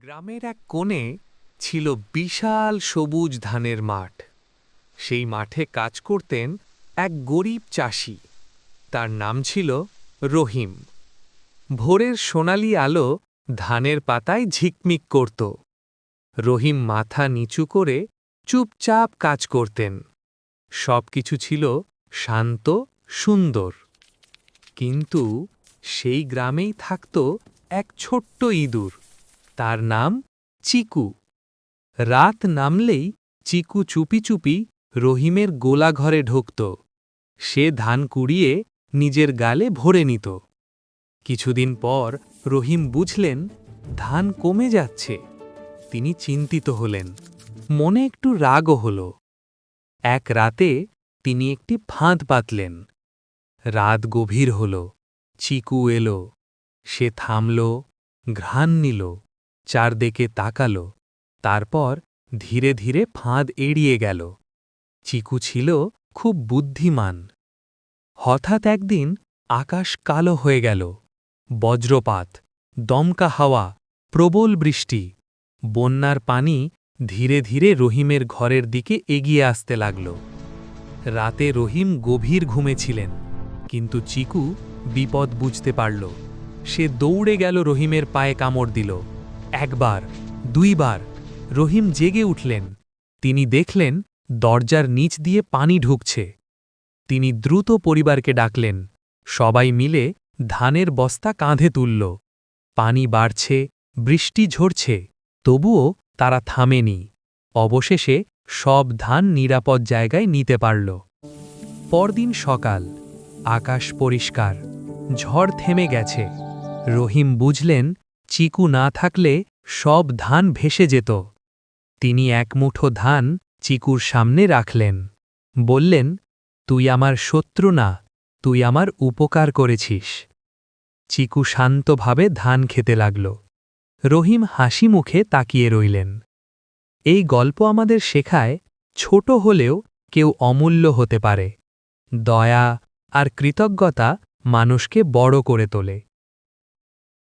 গ্রামের এক কোণে ছিল বিশাল সবুজ ধানের মাঠ। সেই মাঠে কাজ করতেন এক গরিব চাষি। তার নাম ছিল রহিম। ভোরের সোনালি আলো ধানের পাতায় ঝিকমিক করত। রহিম মাথা নিচু করে চুপচাপ কাজ করতেন। সবকিছু ছিল শান্ত, সুন্দর। কিন্তু সেই গ্রামেই থাকত এক ছোট্ট ইঁদুর। তার নাম চিকু। রাত নামলেই চিকু চুপি চুপি রহিমের গোলাঘরে ঢুকত। সে ধান কুড়িয়ে নিজের গালে ভরে নিত। কিছুদিন পর রহিম বুঝলেন ধান কমে যাচ্ছে। তিনি চিন্তিত হলেন, মনে একটু রাগও হল। এক রাতে তিনি একটি ফাঁদ পাতলেন। রাত গভীর হল, চিকু এলো। সে থামল, ঘ্রাণ নিল, চারদিকে তাকাল, তারপর ধীরে ধীরে ফাঁদ এড়িয়ে গেল। চিকু ছিল খুব বুদ্ধিমান। হঠাৎ একদিন আকাশ কালো হয়ে গেল। বজ্রপাত, দমকা হাওয়া, প্রবল বৃষ্টি। বন্যার পানি ধীরে ধীরে রহিমের ঘরের দিকে এগিয়ে আসতে লাগল। রাতে রহিম গভীর ঘুমেছিলেন, কিন্তু চিকু বিপদ বুঝতে পারল। সে দৌড়ে গেল, রহিমের পায়ে কামড় দিল। একবার, দুইবার। রহিম জেগে উঠলেন। তিনি দেখলেন দরজার নিচ দিয়ে পানি ঢুকছে। তিনি দ্রুত পরিবারকে ডাকলেন। সবাই মিলে ধানের বস্তা কাঁধে তুলল। পানি বাড়ছে, বৃষ্টি ঝরছে, তবুও তারা থামেনি। অবশেষে সব ধান নিরাপদ জায়গায় নিতে পারল। পরদিন সকাল, আকাশ পরিষ্কার, ঝড় থেমে গেছে। রহিম বুঝলেন চিকু না থাকলে সব ধান ভেসে যেত। তিনি এক মুঠো ধান চিকুর সামনে রাখলেন। বললেন, তুই আমার শত্রু না, তুই আমার উপকার করেছিস। চিকু শান্তভাবে ধান খেতে লাগল। রহিম হাসি মুখে তাকিয়ে রইলেন। এই গল্প আমাদের শেখায়, ছোট হলেও কেউ অমূল্য হতে পারে। দয়া আর কৃতজ্ঞতা মানুষকে বড় করে তোলে।